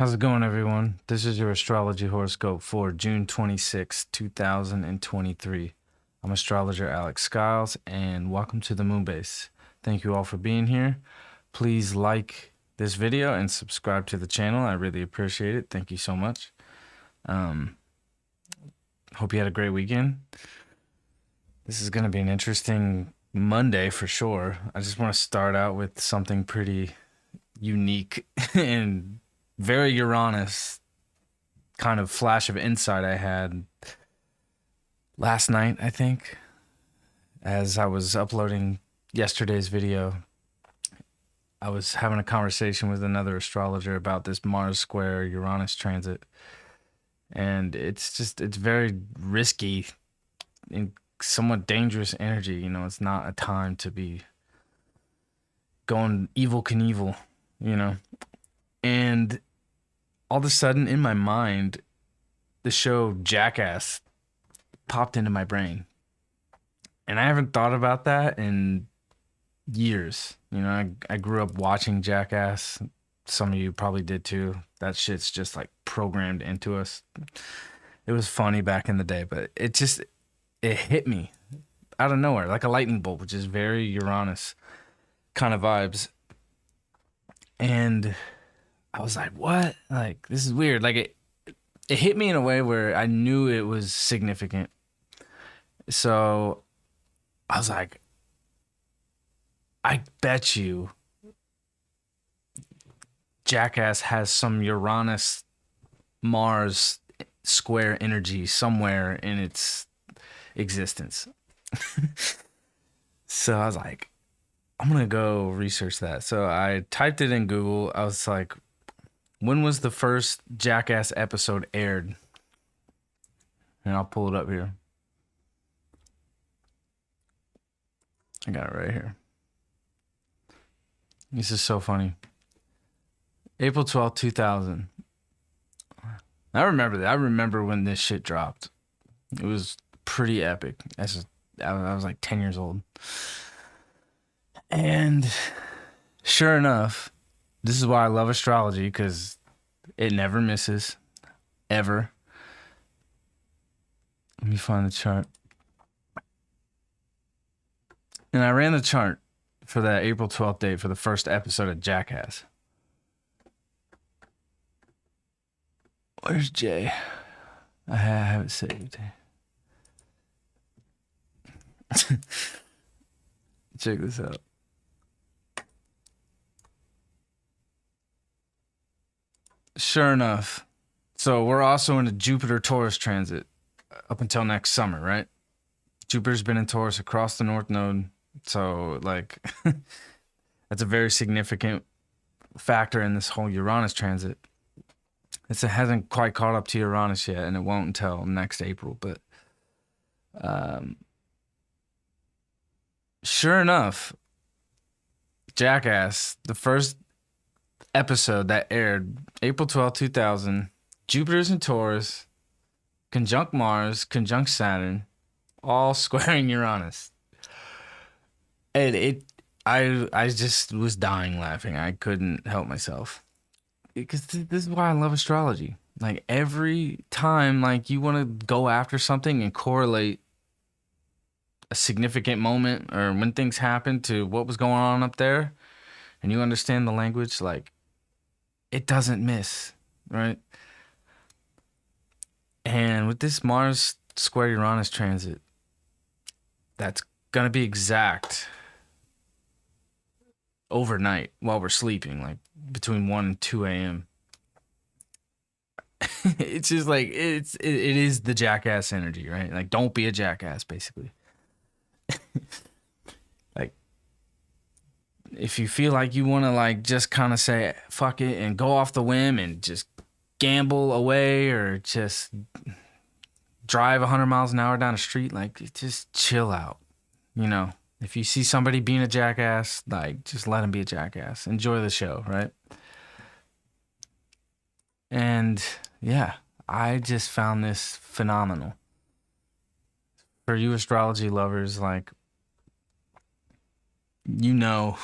How's it going, everyone? This is your astrology horoscope for June 26, 2023. I'm astrologer Alex Skiles, and welcome to the Moonbase. Thank you all for being here. Please like this video and subscribe to the channel. I really appreciate it. Thank you so much. Hope you had a great weekend. This is going to be an interesting Monday for sure. I just want to start out with something pretty unique and very Uranus kind of flash of insight I had last night, I think, as I was uploading yesterday's video. I was having a conversation with another astrologer about this Mars square Uranus transit. And it's very risky and somewhat dangerous energy. You know, it's not a time to be going evil Knievel, you know. And all of a sudden in my mind, the show Jackass popped into my brain. And I haven't thought about that in years. You know, I grew up watching Jackass. Some of you probably did too. That shit's just like programmed into us. It was funny back in the day, but it hit me out of nowhere like a lightning bolt, which is very Uranus kind of vibes. And I was like, what? Like, this is weird. Like, it hit me in a way where I knew it was significant. So I was like, I bet you Jackass has some Uranus Mars square energy somewhere in its existence. So I was like, I'm going to go research that. So I typed it in Google. I was like, when was the first Jackass episode aired? And I'll pull it up here. I got it right here. This is so funny. April 12th, 2000. I remember that. I remember when this shit dropped. It was pretty epic. I was like 10 years old. And sure enough, this is why I love astrology, because it never misses, ever. Let me find the chart. And I ran the chart for that April 12th date for the first episode of Jackass. Where's Jay? I have it saved. Check this out. Sure enough. So we're also in a Jupiter-Taurus transit up until next summer, right? Jupiter's been in Taurus across the North Node. So, like, that's a very significant factor in this whole Uranus transit. It hasn't quite caught up to Uranus yet, and it won't until next April. But sure enough, Jackass, the first episode that aired April 12th, 2000, Jupiter's in Taurus, conjunct Mars, conjunct Saturn, all squaring Uranus. And I just was dying laughing. I couldn't help myself. Because this is why I love astrology. Like, every time, like, you want to go after something and correlate a significant moment or when things happen to what was going on up there, and you understand the language, like, it doesn't miss, right? And with this Mars square Uranus transit, that's going to be exact overnight while we're sleeping, like between 1 and 2 a.m. It's just like, it is the Jackass energy, right? Like, don't be a jackass, basically. Like, if you feel like you want to, like, just kind of say fuck it and go off the whim and just gamble away, or just drive 100 miles an hour down the street, like, just chill out. You know, if you see somebody being a jackass, like, just let them be a jackass. Enjoy the show, right? And yeah, I just found this phenomenal. For you astrology lovers, like, you know,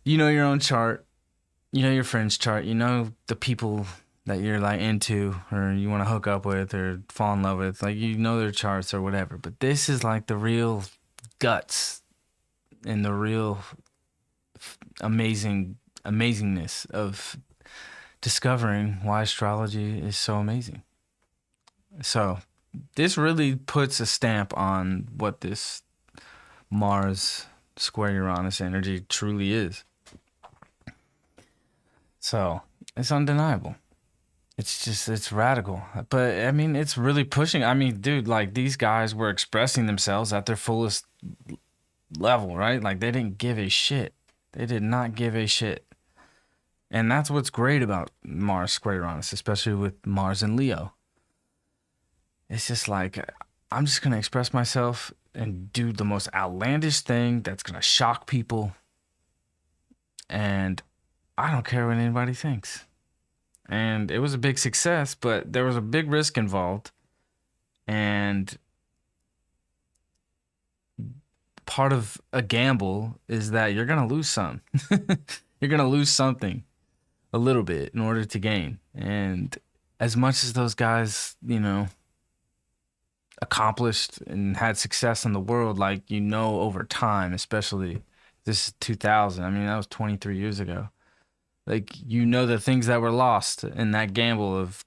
you know your own chart. You know your friend's chart. You know the people that you're like into or you want to hook up with or fall in love with. Like you know their charts or whatever. But this is like the real guts and the real amazingness of discovering why astrology is so amazing. So this really puts a stamp on what this Mars square Uranus energy truly is. So it's undeniable. It's just, it's radical. But I mean, it's really pushing. I mean, dude, like these guys were expressing themselves at their fullest level, right? Like they didn't give a shit. They did not give a shit. And that's what's great about Mars square Uranus, especially with Mars and Leo. It's just like, I'm just going to express myself and do the most outlandish thing that's going to shock people. And I don't care what anybody thinks. And it was a big success, but there was a big risk involved. And part of a gamble is that you're going to lose some. You're going to lose something a little bit in order to gain. And as much as those guys, you know, accomplished and had success in the world, like, you know, over time, especially this is 2000. I mean, that was 23 years ago. Like, you know, the things that were lost in that gamble of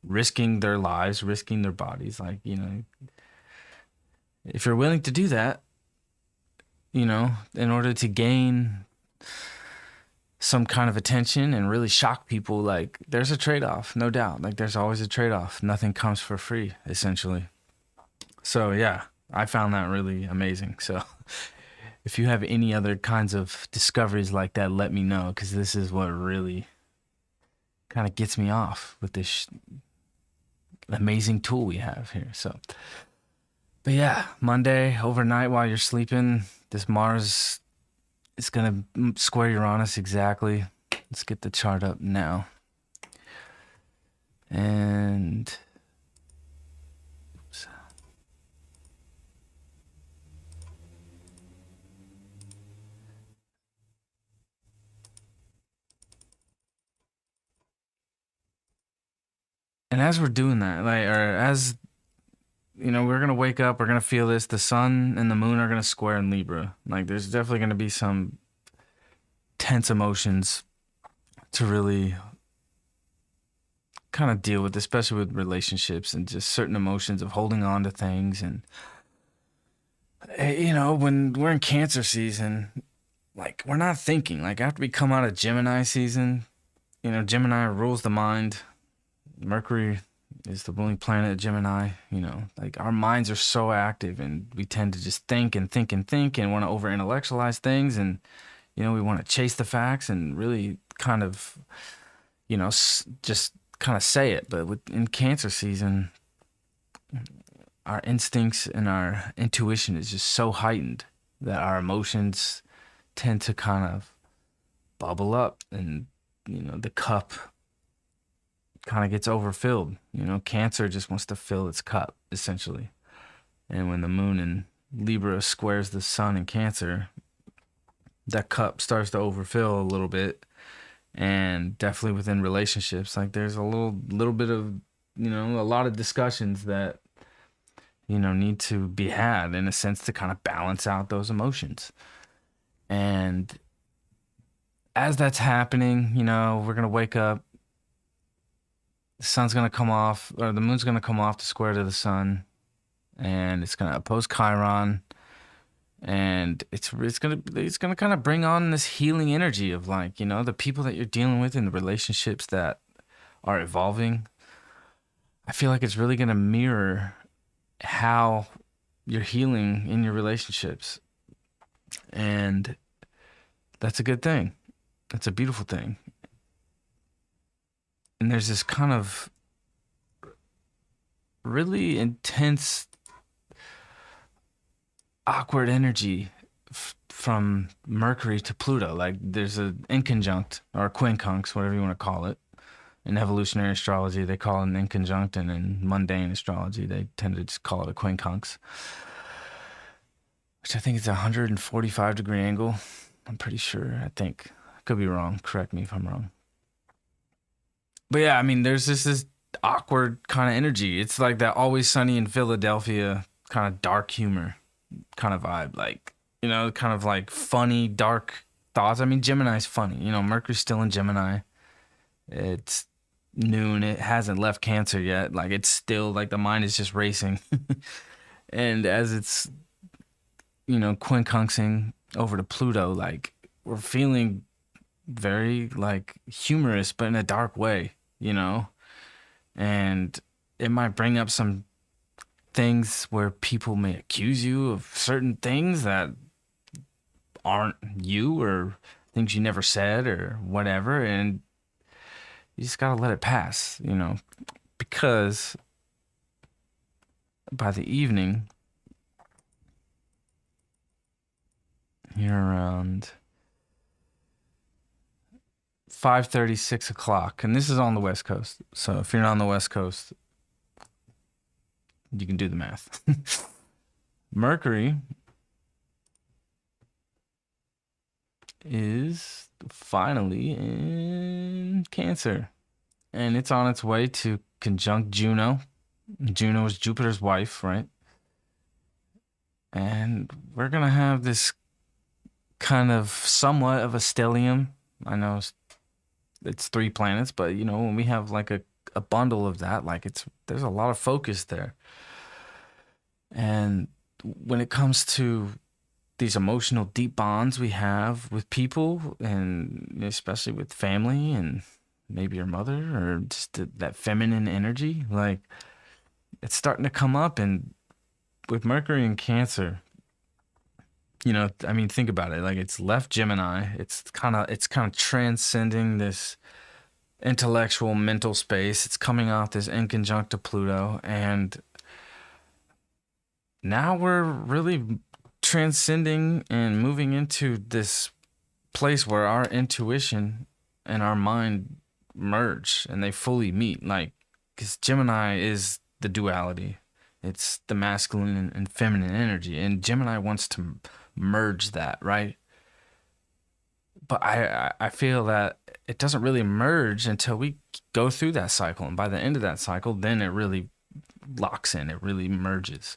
risking their lives, risking their bodies. Like, you know, if you're willing to do that, you know, in order to gain some kind of attention and really shock people, like, there's a trade-off, no doubt. Like, there's always a trade-off. Nothing comes for free, essentially. So, yeah, I found that really amazing. So, if you have any other kinds of discoveries like that, let me know, because this is what really kind of gets me off with this amazing tool we have here. So, but yeah, Monday overnight while you're sleeping, this Mars is gonna square Uranus exactly. Let's get the chart up now. And oops. And as we're doing that, like, or as you know, we're gonna wake up, we're gonna feel this. The sun and the moon are gonna square in Libra. Like, there's definitely gonna be some tense emotions to really kind of deal with, especially with relationships and just certain emotions of holding on to things. And you know, when we're in Cancer season, like, we're not thinking. Like, after we come out of Gemini season, you know, Gemini rules the mind. Mercury is the ruling planet of Gemini. You know, like, our minds are so active and we tend to just think and think and think and want to over intellectualize things. And, you know, we want to chase the facts and really kind of, you know, just kind of say it. But in Cancer season, our instincts and our intuition is just so heightened that our emotions tend to kind of bubble up, and, you know, the cup kind of gets overfilled. You know, Cancer just wants to fill its cup, essentially. And when the moon in Libra squares the sun in Cancer, that cup starts to overfill a little bit. And definitely within relationships, like, there's a little bit of, you know, a lot of discussions that, you know, need to be had in a sense to kind of balance out those emotions. And as that's happening, you know, we're gonna wake up, the sun's gonna come off, or the moon's gonna come off the square to the sun, and it's gonna oppose Chiron, and it's gonna kind of bring on this healing energy of, like, you know, the people that you're dealing with and the relationships that are evolving. I feel like it's really gonna mirror how you're healing in your relationships, and that's a good thing. That's a beautiful thing. And there's this kind of really intense, awkward energy from Mercury to Pluto. Like, there's an inconjunct or a quincunx, whatever you want to call it. In evolutionary astrology, they call it an inconjunct, and in mundane astrology, they tend to just call it a quincunx, which I think is a 145-degree angle. I'm pretty sure. I think. Could be wrong. Correct me if I'm wrong. But yeah, I mean, there's this awkward kind of energy. It's like that Always Sunny in Philadelphia kind of dark humor kind of vibe. Like, kind of like funny, dark thoughts. I mean, Gemini's funny. Mercury's still in Gemini. It's noon. It hasn't left Cancer yet. Like, it's still like the mind is just racing. And as it's, quincunxing over to Pluto, like, we're feeling very like humorous, but in a dark way, and it might bring up some things where people may accuse you of certain things that aren't you, or things you never said or whatever, and you just gotta let it pass, because by the evening, you're around 5:30, 6 o'clock, and this is on the West Coast. So if you're not on the West Coast, you can do the math. Mercury is finally in Cancer, and it's on its way to conjunct Juno. Juno is Jupiter's wife, right? And we're gonna have this kind of somewhat of a stellium. I know it's 3 planets, but when we have like a bundle of that, like there's a lot of focus there. And when it comes to these emotional deep bonds we have with people, and especially with family and maybe your mother, or just that feminine energy, like it's starting to come up. And with Mercury in Cancer, I mean, think about it. Like, it's left Gemini. It's kind of transcending this intellectual mental space. It's coming off this inconjunct to Pluto, and now we're really transcending and moving into this place where our intuition and our mind merge and they fully meet. Like, because Gemini is the duality, it's the masculine and feminine energy, and Gemini wants to merge that, right? But I feel that it doesn't really merge until we go through that cycle, and by the end of that cycle, then it really locks in, it really merges.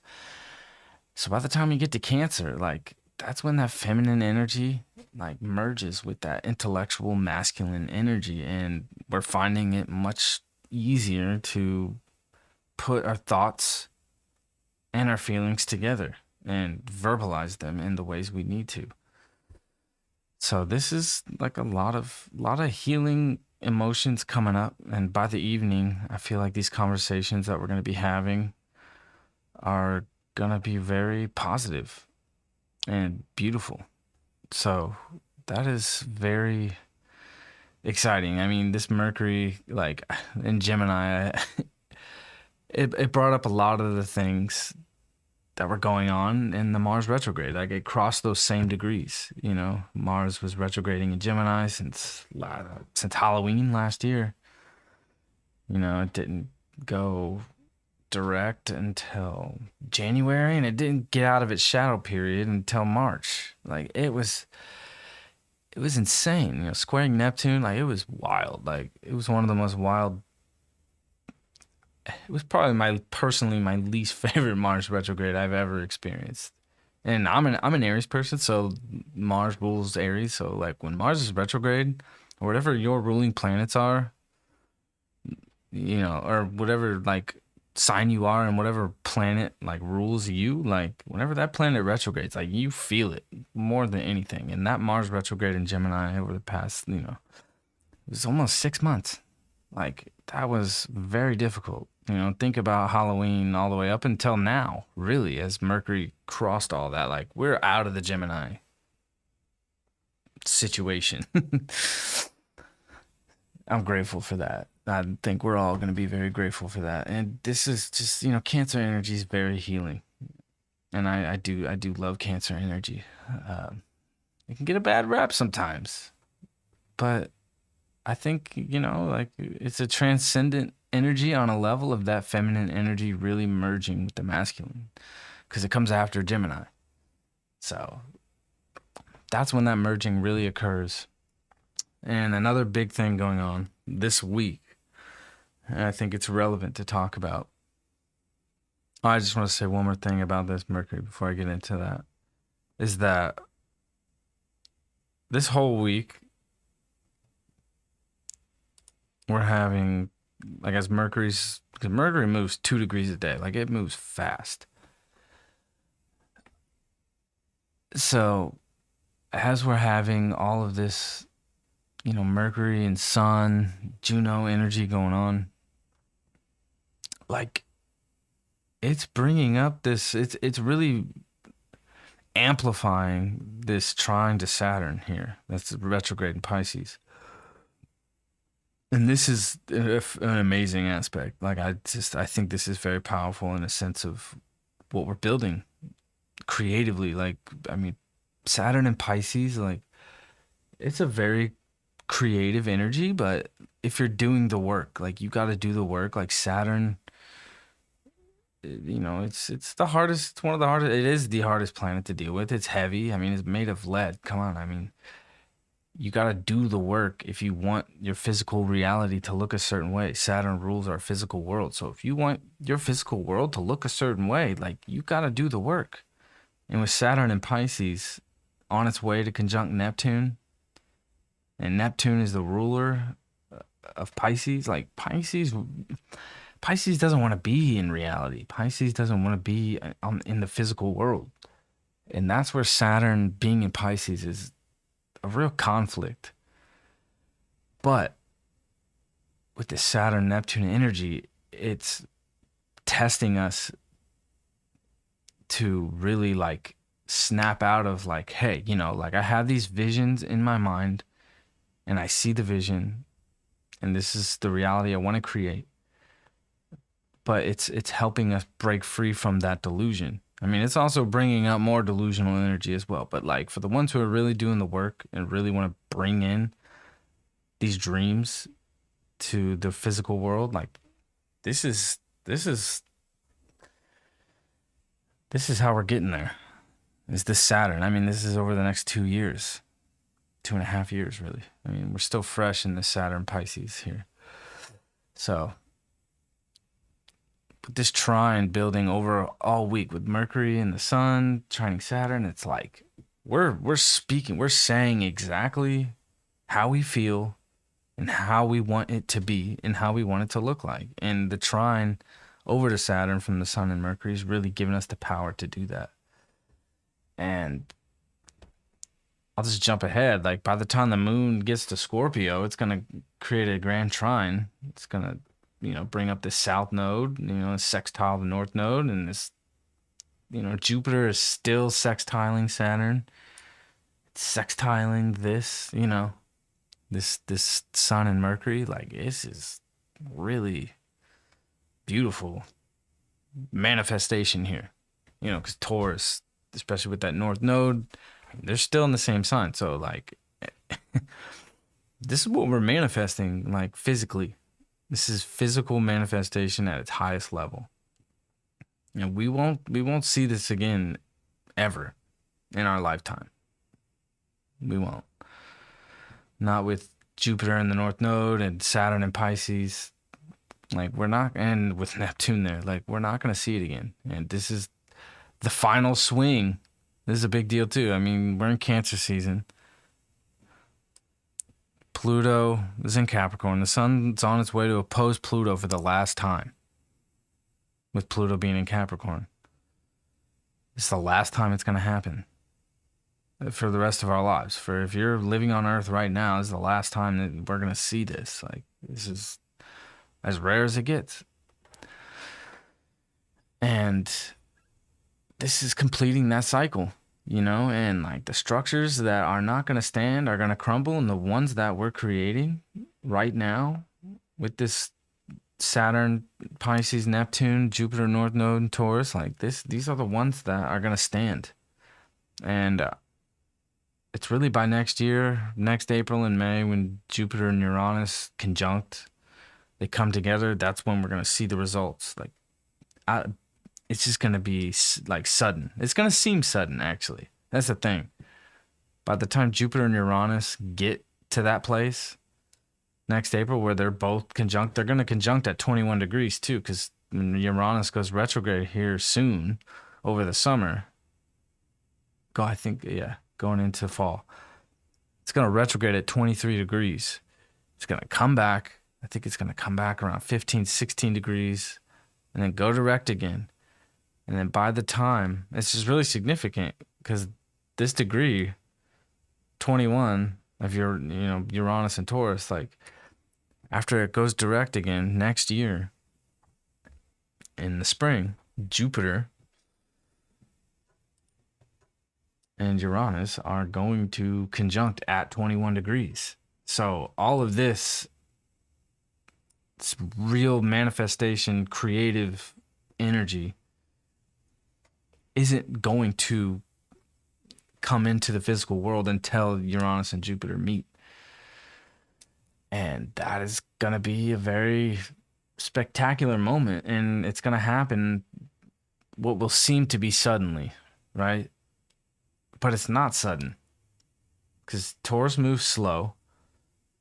So by the time you get to Cancer, like, that's when that feminine energy like merges with that intellectual masculine energy, and we're finding it much easier to put our thoughts and our feelings together and verbalize them in the ways we need to. So this is like a lot of healing emotions coming up, and by the evening, I feel like these conversations that we're going to be having are going to be very positive and beautiful. So that is very exciting. I mean, this Mercury, like in Gemini, it brought up a lot of the things that were going on in the Mars retrograde. Like, it crossed those same degrees. Mars was retrograding in Gemini since Halloween last year. It didn't go direct until January, and it didn't get out of its shadow period until March. Like, it was insane. Squaring Neptune, like, it was wild. Like, it was one of the most wild. It was probably my least favorite Mars retrograde I've ever experienced. And I'm an Aries person, so Mars rules Aries. So, like, when Mars is retrograde, or whatever your ruling planets are, or whatever like sign you are, and whatever planet like rules you, like, whenever that planet retrogrades, like, you feel it more than anything. And that Mars retrograde in Gemini over the past, it was almost 6 months. Like, that was very difficult. Think about Halloween all the way up until now, really, as Mercury crossed all that. Like, we're out of the Gemini situation. I'm grateful for that. I think we're all going to be very grateful for that. And this is just, Cancer energy is very healing. And I do love Cancer energy. It can get a bad rap sometimes, but I think, like, it's a transcendent energy on a level of that feminine energy really merging with the masculine, because it comes after Gemini. So that's when that merging really occurs. And another big thing going on this week, and I think it's relevant to talk about. I just want to say one more thing about this Mercury before I get into that. Is that this whole week we're having, like, as because Mercury moves 2 degrees a day, like it moves fast. So as we're having all of this, Mercury and Sun, Juno energy going on, like it's bringing up this, it's really amplifying this trine to Saturn here. That's retrograde in Pisces. And this is an amazing aspect. Like I think this is very powerful in a sense of what we're building creatively. Like, I mean, Saturn and Pisces, like it's a very creative energy, but if you're doing the work, like you got to do the work. Like Saturn, it's the hardest. It's one of the hardest. It is the hardest planet to deal with. It's heavy. I mean, it's made of lead. Come on. I mean, you got to do the work if you want your physical reality to look a certain way. Saturn rules our physical world. So if you want your physical world to look a certain way, like you got to do the work. And with Saturn and Pisces on its way to conjunct Neptune, and Neptune is the ruler of Pisces, like Pisces doesn't want to be in reality. Pisces doesn't want to be in the physical world. And that's where Saturn being in Pisces is a real conflict. But with the Saturn Neptune energy, it's testing us to really like snap out of like, hey, like I have these visions in my mind and I see the vision and this is the reality I want to create. But it's helping us break free from that delusion. I mean, it's also bringing out more delusional energy as well. But like for the ones who are really doing the work and really want to bring in these dreams to the physical world, like this is this is this is how we're getting there. Is this Saturn? I mean, this is over the next 2 years, 2.5 years, really. I mean, we're still fresh in the Saturn Pisces here. So, but this trine building over all week with Mercury and the Sun trining Saturn, it's like we're speaking, we're saying exactly how we feel and how we want it to be and how we want it to look like. And the trine over to Saturn from the Sun and Mercury is really giving us the power to do that. And I'll just jump ahead. Like by the time the moon gets to Scorpio, it's gonna create a grand trine. It's gonna, bring up this south node, sextile the north node, and this, Jupiter is still sextiling Saturn. It's sextiling this, this Sun and Mercury. Like this is really beautiful manifestation here. Because Taurus, especially with that north node, they're still in the same sign. So like this is what we're manifesting, like physically. This is physical manifestation at its highest level. And we won't see this again ever in our lifetime. We won't. Not with Jupiter in the North Node and Saturn in Pisces. Like we're not, and with Neptune there, like we're not gonna see it again. And this is the final swing. This is a big deal too. I mean, we're in Cancer season. Pluto is in Capricorn. The sun's on its way to oppose Pluto for the last time. With Pluto being in Capricorn. It's the last time it's going to happen. For the rest of our lives. For if you're living on Earth right now, this is the last time that we're going to see this. Like, this is as rare as it gets. And this is completing that cycle. And like the structures that are not going to stand are going to crumble, and the ones that we're creating right now with this Saturn, Pisces, Neptune, Jupiter, North Node, and Taurus, like these are the ones that are going to stand. And it's really by next year, next April and May, when Jupiter and Uranus conjunct, they come together, that's when we're going to see the results. Like, it's just going to be like sudden. It's going to seem sudden, actually. That's the thing. By the time Jupiter and Uranus get to that place next April where they're both conjunct. They're going to conjunct at 21 degrees too, because Uranus goes retrograde here soon over the summer. Going into fall. It's going to retrograde at 23 degrees. It's going to come back. I think it's going to come back around 15, 16 degrees and then go direct again. And then by the time, it's just really significant because this degree, 21 of your, Uranus and Taurus, like after it goes direct again next year in the spring, Jupiter and Uranus are going to conjunct at 21 degrees. So all of this, it's real manifestation, creative energy isn't going to come into the physical world until Uranus and Jupiter meet. And that is going to be a very spectacular moment. And it's going to happen what will seem to be suddenly, right? But it's not sudden because Taurus moves slow.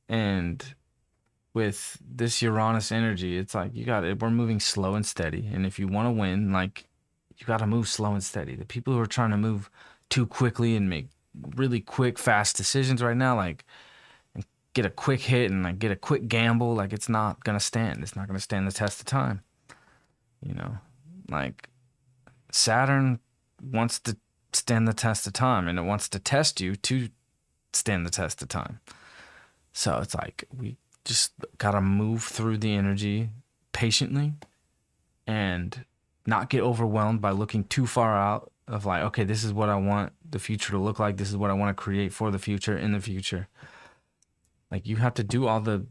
And with this Uranus energy, it's like we're moving slow and steady. And if you want to win, like you got to move slow and steady. The people who are trying to move too quickly and make really quick, fast decisions right now, like and get a quick hit and like get a quick gamble, like it's not going to stand. It's not going to stand the test of time. Like Saturn wants to stand the test of time and it wants to test you to stand the test of time. So it's like we just gotta move through the energy patiently and not get overwhelmed by looking too far out of like, okay, this is what I want the future to look like. This is what I want to create for the future in the future. Like you have to do all the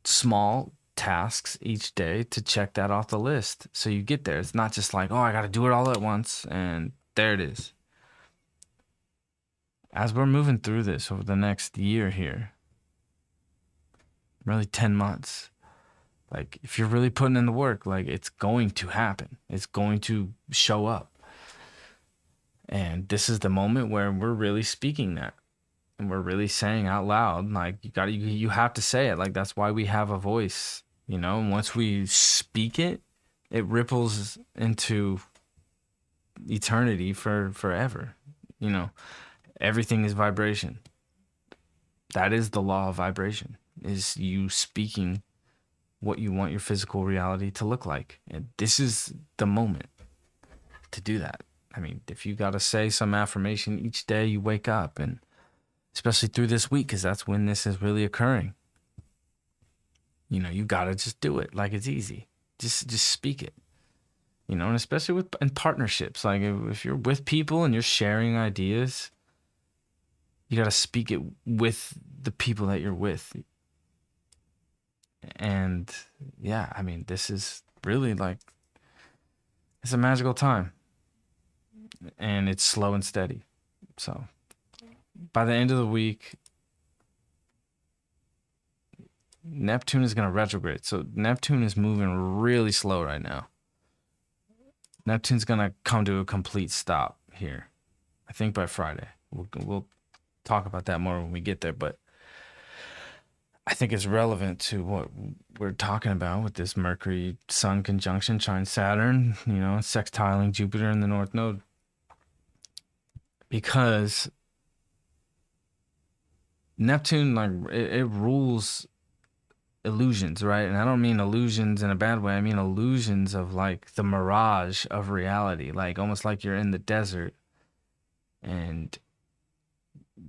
small tasks each day to check that off the list so you get there. It's not just like, oh, I got to do it all at once and there it is. As we're moving through this over the next year here, really 10 months, like if you're really putting in the work, like it's going to happen. It's going to show up. And this is the moment where we're really speaking that. And we're really saying out loud, like you have to say it. Like that's why we have a voice, and once we speak it, it ripples into eternity forever. Everything is vibration. That is the law of vibration, is you speaking what you want your physical reality to look like. And this is the moment to do that. I mean, if you got to say some affirmation each day you wake up, and especially through this week, because that's when this is really occurring, you got to just do it. Like it's easy. Just speak it. And especially in partnerships, like if you're with people and you're sharing ideas, you got to speak it with the people that you're with. And yeah, I mean, this is really like, it's a magical time and it's slow and steady. So by the end of the week, Neptune is going to retrograde. So Neptune is moving really slow right now. Neptune's going to come to a complete stop here, I think by Friday. We'll talk about that more when we get there, but I think it's relevant to what we're talking about with this Mercury Sun conjunction trine Saturn, sextiling Jupiter in the North Node. Because Neptune, like, it rules illusions, right? And I don't mean illusions in a bad way. I mean illusions of like the mirage of reality, like almost like you're in the desert and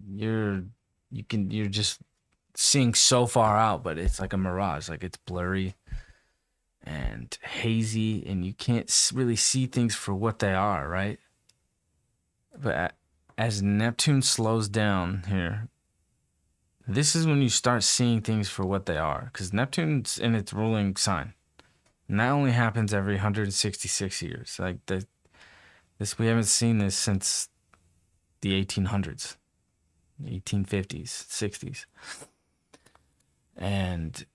you're just seeing so far out, but it's like a mirage, like it's blurry and hazy and you can't really see things for what they are, right? But as Neptune slows down here, this is when you start seeing things for what they are, because Neptune's in its ruling sign, and that only happens every 166 years. Like this, we haven't seen this since the 1800s, 1850s, 60s. And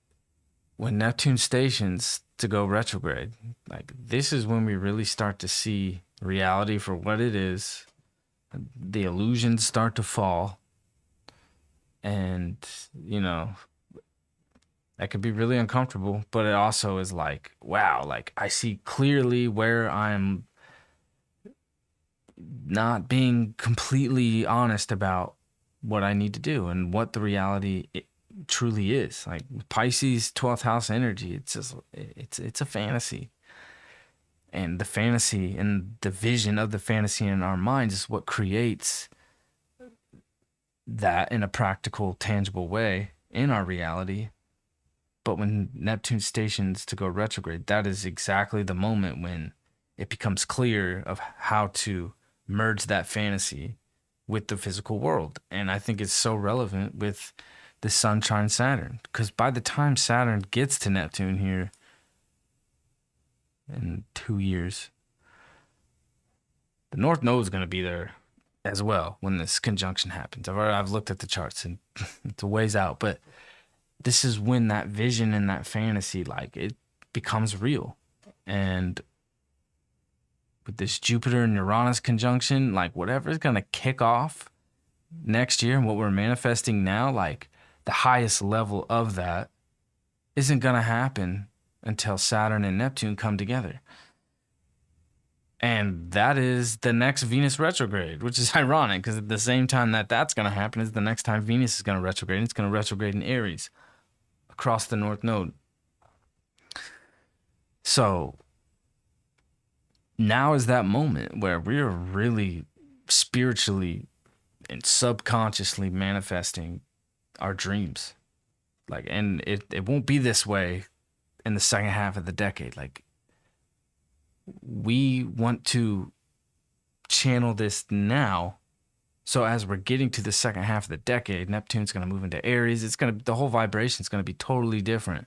when Neptune stations to go retrograde, like this is when we really start to see reality for what it is. The illusions start to fall. And, you know, that could be really uncomfortable, but it also is like, wow, like I see clearly where I'm not being completely honest about what I need to do and what the reality truly is. Like Pisces 12th house energy, it's just it's a fantasy. And the fantasy and the vision of the fantasy in our minds is what creates that in a practical, tangible way in our reality. But when Neptune stations to go retrograde, that is exactly the moment when it becomes clear of how to merge that fantasy with the physical world. And I think it's so relevant with the Sun trine Saturn, because by the time Saturn gets to Neptune here in 2 years, the North Node is going to be there as well when this conjunction happens. I've looked at the charts and it's a ways out, but this is when that vision and that fantasy, like, it becomes real. And with this Jupiter and Uranus conjunction, like whatever is going to kick off next year and what we're manifesting now, like the highest level of that isn't going to happen until Saturn and Neptune come together. And that is the next Venus retrograde, which is ironic because at the same time that that's going to happen is the next time Venus is going to retrograde. And it's going to retrograde in Aries across the North Node. So now is that moment where we're really spiritually and subconsciously manifesting our dreams. Like, and it won't be this way in the second half of the decade. Like, we want to channel this now. So as we're getting to the second half of the decade, Neptune's going to move into Aries. The whole vibration is going to be totally different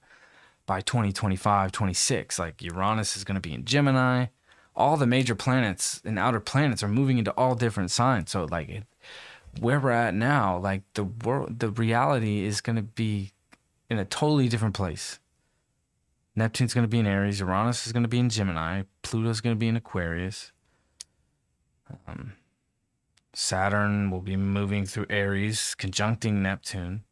by 2025, 26. Like Uranus is going to be in Gemini. All the major planets and outer planets are moving into all different signs. So like where we're at now, like the reality is going to be in a totally different place. Neptune's going to be in Aries. Uranus is going to be in Gemini. Pluto's going to be in Aquarius. Saturn will be moving through Aries, conjuncting Neptune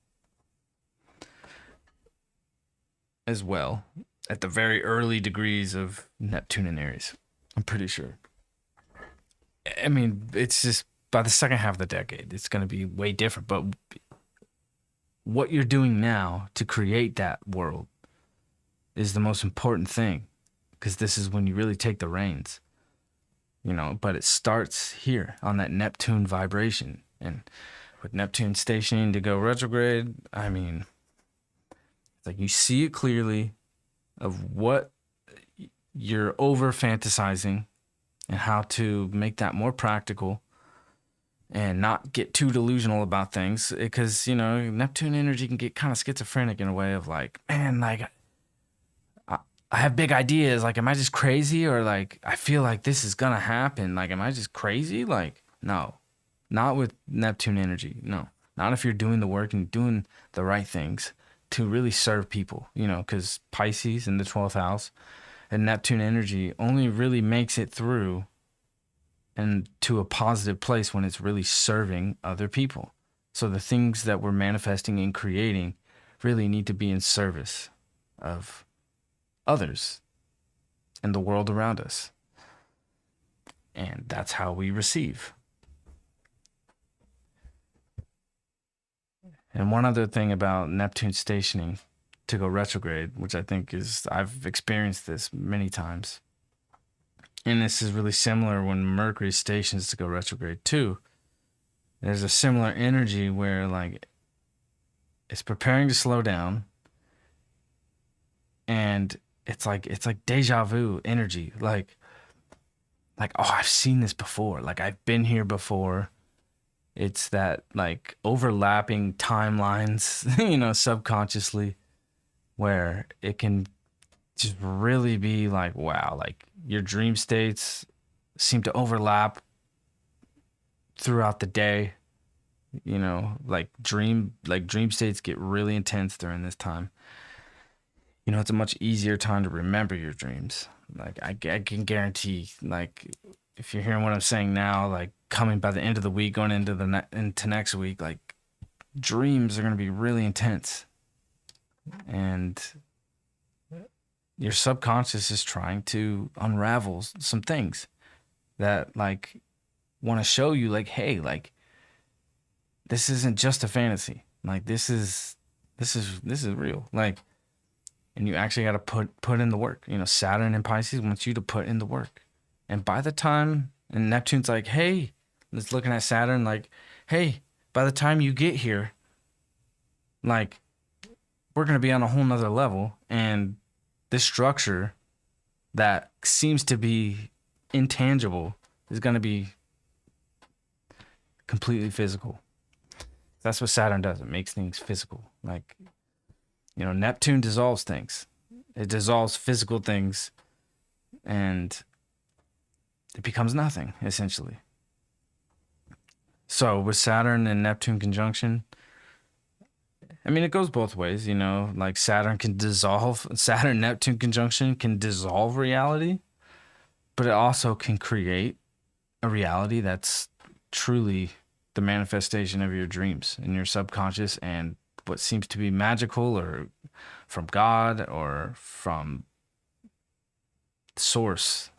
as well at the very early degrees of Neptune and Aries. I'm pretty sure. I mean, it's just by the second half of the decade, it's going to be way different. But what you're doing now to create that world is the most important thing, because this is when you really take the reins, you know. But it starts here on that Neptune vibration, and with Neptune stationing to go retrograde, I mean, it's like you see it clearly of what you're over fantasizing and how to make that more practical and not get too delusional about things, because, you know, Neptune energy can get kind of schizophrenic in a way of like, man, like I have big ideas. Like, am I just crazy? Or like, I feel like this is going to happen. Like, am I just crazy? Like, no, not with Neptune energy. No, not if you're doing the work and doing the right things to really serve people, you know, because Pisces in the 12th house and Neptune energy only really makes it through and to a positive place when it's really serving other people. So the things that we're manifesting and creating really need to be in service of others and the world around us. And that's how we receive. And one other thing about Neptune stationing to go retrograde, which I think is, I've experienced this many times, and this is really similar when Mercury stations to go retrograde too. There's a similar energy where like it's preparing to slow down, and it's like deja vu energy. Like, oh, I've seen this before. Like, I've been here before. It's that like overlapping timelines, you know, subconsciously, where it can just really be like, wow, like your dream states seem to overlap throughout the day. You know, like dream states get really intense during this time. You know, it's a much easier time to remember your dreams. Like, I can guarantee, like, if you're hearing what I'm saying now, like coming by the end of the week, going into into next week, like dreams are going to be really intense. And your subconscious is trying to unravel some things that like want to show you like, hey, like this isn't just a fantasy. Like this is real. Like, and you actually got to put in the work. You know, Saturn and Pisces wants you to put in the work. And by the time, and Neptune's like, hey, it's looking at Saturn like, hey, by the time you get here, like we're gonna be on a whole nother level, and this structure that seems to be intangible is gonna be completely physical. That's what Saturn does. It makes things physical. Like, you know, Neptune dissolves things. It dissolves physical things and it becomes nothing, essentially. So with Saturn and Neptune conjunction, I mean, it goes both ways, you know, like Saturn Neptune conjunction can dissolve reality, but it also can create a reality that's truly the manifestation of your dreams in your subconscious and what seems to be magical or from God or from source.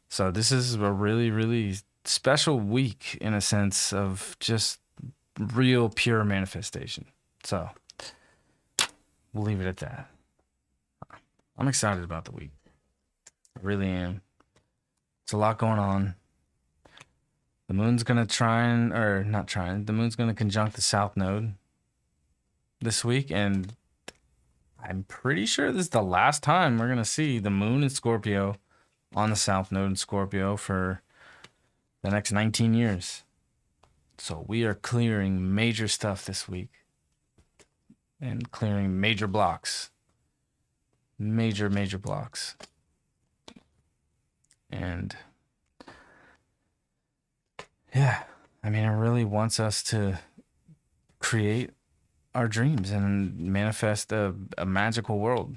So this is a really, really special week in a sense of just real pure manifestation. So we'll leave it at that. I'm excited about the week. I really am. It's a lot going on. The moon's going to the moon's going to conjunct the south node this week. And I'm pretty sure this is the last time we're going to see the moon in Scorpio on the south node in Scorpio for the next 19 years. So we are clearing major stuff this week and clearing major blocks. Major blocks. And yeah, I mean, it really wants us to create our dreams and manifest a magical world.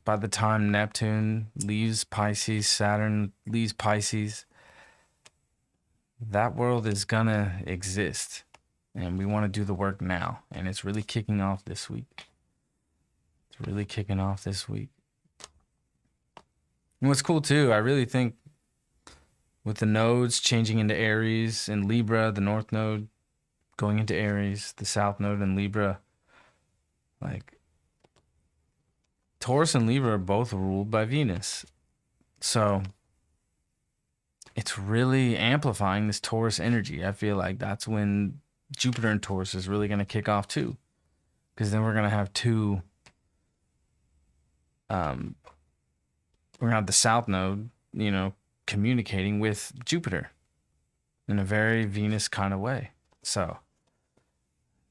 By the time Neptune leaves Pisces, Saturn leaves Pisces, that world is gonna exist. And we want to do the work now. And it's really kicking off this week. And what's cool too, I really think with the nodes changing into Aries and Libra, the North Node going into Aries, the South Node in Libra, like Taurus and Libra are both ruled by Venus. So it's really amplifying this Taurus energy. I feel like that's when Jupiter and Taurus is really going to kick off too. Because then we're going to have we're going to have the South Node, you know, communicating with Jupiter in a very Venus kind of way. So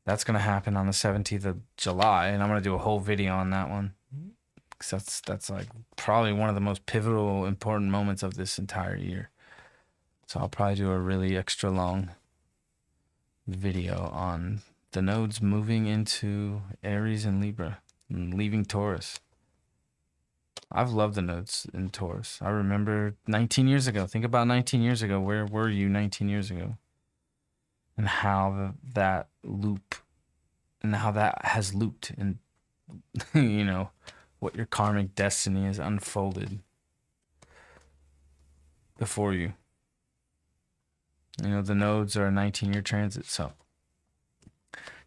that's going to happen on the 17th of July. And I'm going to do a whole video on that one. Because that's like probably one of the most pivotal, important moments of this entire year. So I'll probably do a really extra long video on the nodes moving into Aries and Libra and leaving Taurus. I've loved the nodes in Taurus. I remember 19 years ago. Think about 19 years ago. Where were you 19 years ago? And how that loop and how that has looped and, you know, what your karmic destiny has unfolded before you. You know, the nodes are a 19-year transit, so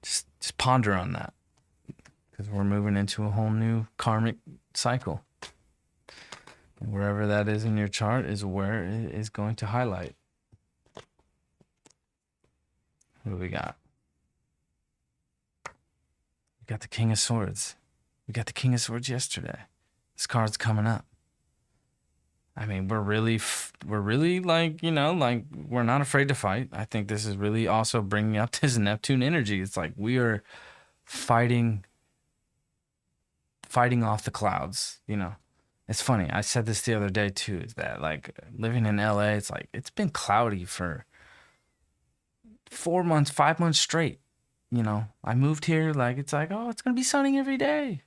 just ponder on that because we're moving into a whole new karmic cycle. And wherever that is in your chart is where it is going to highlight. What do we got? We got the King of Swords. We got the King of Swords yesterday. This card's coming up. I mean, we're really like, you know, like we're not afraid to fight. I think this is really also bringing up this Neptune energy. It's like we are fighting off the clouds, you know. It's funny. I said this the other day too, is that like living in LA, it's like it's been cloudy for 4 months, 5 months straight. You know, I moved here like it's like, oh, it's going to be sunny every day.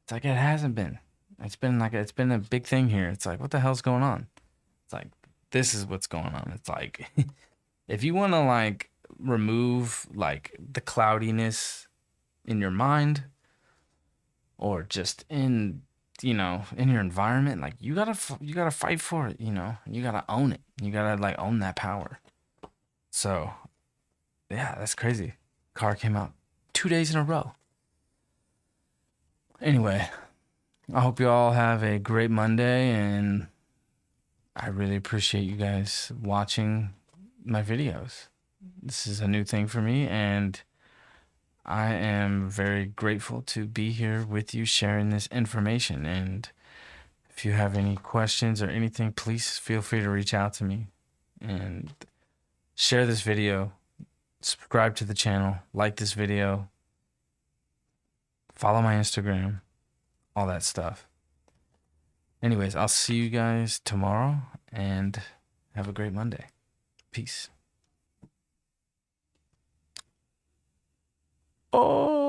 It's like it hasn't been. It's been a big thing here. It's like, what the hell's going on? It's like, this is what's going on. It's like, if you want to like remove like the cloudiness in your mind or just in in your environment. Like you gotta fight for it. You gotta own it. You gotta like own that power. So yeah, that's crazy. Car came out 2 days in a row. Anyway, I hope you all have a great Monday, and I really appreciate you guys watching my videos. This is a new thing for me, and I am very grateful to be here with you sharing this information. And if you have any questions or anything, please feel free to reach out to me and share this video, subscribe to the channel, like this video, follow my Instagram, all that stuff. Anyways, I'll see you guys tomorrow and have a great Monday. Peace. Oh.